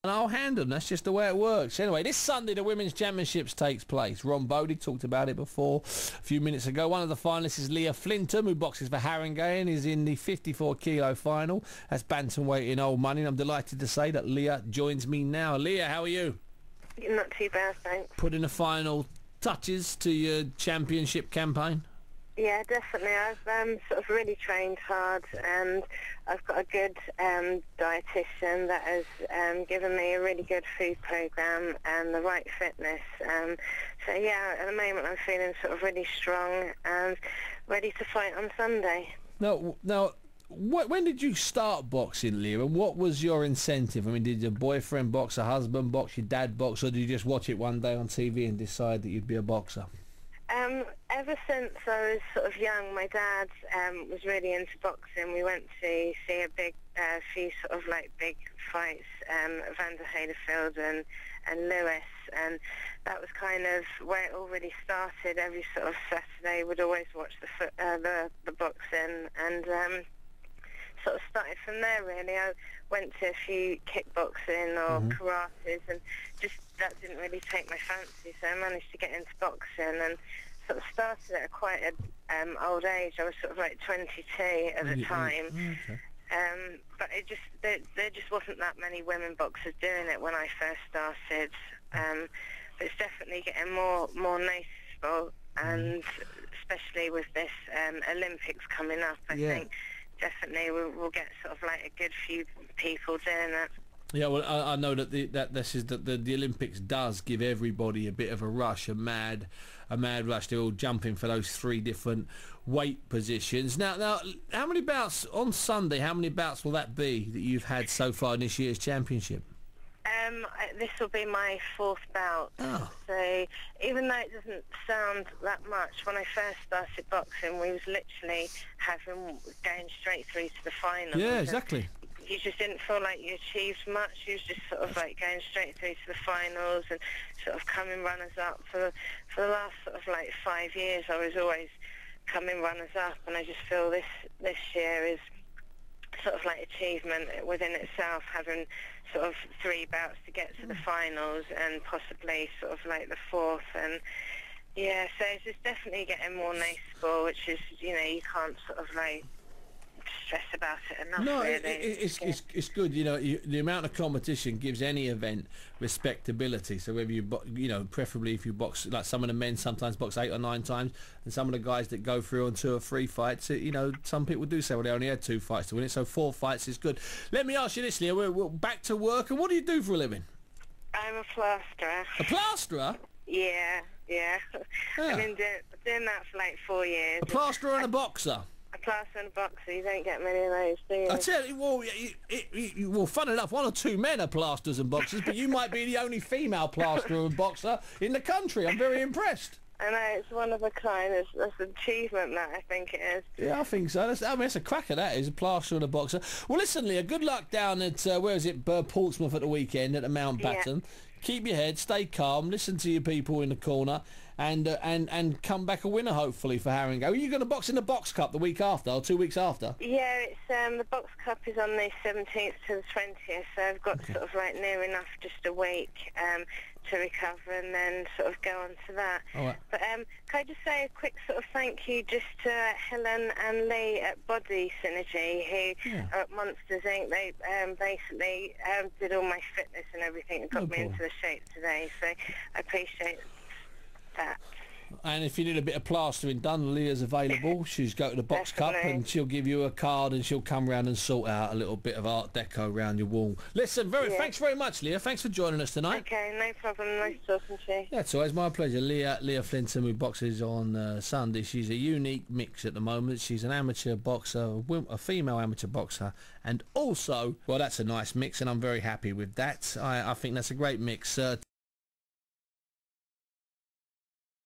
I'll handle them. That's just the way it works. Anyway, this Sunday the Women's Championships takes place. Ron Bodie talked about it before a few minutes ago. One of the finalists is Leah Flintham, who boxes for Haringey, is in the 54-kilo final. That's bantamweight in old money. And I'm delighted to say that Leah joins me now. Leah, how are you? Not too bad, thanks. Putting the final touches to your championship campaign? Yeah, definitely. I've sort of really trained hard, and I've got a good dietitian that has given me a really good food program and the right fitness. So yeah, at the moment I'm feeling sort of really strong and ready to fight on Sunday. Now, when did you start boxing, Leah, and what was your incentive? I mean, did your boyfriend box, a husband box, your dad box, or did you just watch it one day on TV and decide that you'd be a boxer? Ever since I was sort of young, my dad was really into boxing. We went to see a few sort of like big fights, Vander Haderfield and Lewis, and that was kind of where it all really started. Every sort of Saturday we'd always watch the boxing, and sort of started from there really. I went to a few kickboxing or karates, and just that didn't really take my fancy, so I managed to get into boxing and sort of started at quite an old age. I was sort of like 22 at the time. Okay. But there just wasn't that many women boxers doing it when I first started. But it's definitely getting more noticeable, and especially with this Olympics coming up, I think definitely we'll get sort of like a good few people doing it. Yeah, well, I know that the Olympics does give everybody a bit of a rush, a mad rush. They're all jumping for those 3 different weight positions. Now, how many bouts on Sunday? How many bouts will that be that you've had so far in this year's championship? This will be my 4th bout. Oh. So even though it doesn't sound that much, when I first started boxing, we was literally going straight through to the finals. Yeah, exactly. You just didn't feel like you achieved much. You was just sort of like going straight through to the finals and sort of coming runners-up. For the last sort of like 5 years, I was always coming runners-up, and I just feel this year is sort of like achievement within itself, having sort of 3 bouts to get to the finals and possibly sort of like the 4th. And yeah, so it's just definitely getting more noticeable, which is, you know, you can't sort of like stress about it enough. No, really. it's good. You know, the amount of competition gives any event respectability. So whether you know, preferably if you box, like some of the men sometimes box 8 or 9 times, and some of the guys that go through on 2 or 3 fights, you know, some people do say, well, they only had 2 fights to win it, so 4 fights is good. Let me ask you this, Leah. We're back to work, and what do you do for a living? I'm a plasterer. A plasterer? Yeah. I've been doing that for like 4 years. A plasterer and a boxer? A plasterer and a boxer, you don't get many of those, do you? I tell you, well, fun enough, 1 or 2 men are plasters and boxers, but you might be the only female plasterer and boxer in the country. I'm very impressed. I know, it's one of a kind. That's an achievement, that, I think it is. Yeah, I think so. That's a cracker, that is, a plasterer and a boxer. Well, listen, Leah, good luck down at, where is it, Portsmouth at the weekend at the Mountbatten. Yeah. Keep your head, stay calm, listen to your people in the corner, and come back a winner, hopefully, for Haringey. Are you going to box in the Box Cup the week after, or 2 weeks after? Yeah, it's the Box Cup is on the 17th to the 20th, so I've got sort of like near enough just a week to recover and then sort of go on to that. All right. But can I just say a quick sort of thank you just to Helen and Lee at Body Synergy, who are at Monsters Inc. They basically did all my fitness and everything and got me into the shape today, so I appreciate that. And if you need a bit of plastering done, Leah's available. She's go to the Box Cup and she'll give you a card and she'll come round and sort out a little bit of Art Deco around your wall. Listen, thanks very much, Leah. Thanks for joining us tonight. Okay, no problem. Nice talking to you. Yeah, it's always my pleasure. Leah Flintham, who boxes on Sunday. She's a unique mix at the moment. She's an amateur boxer, a female amateur boxer, and also, well, that's a nice mix, and I'm very happy with that. I think that's a great mix.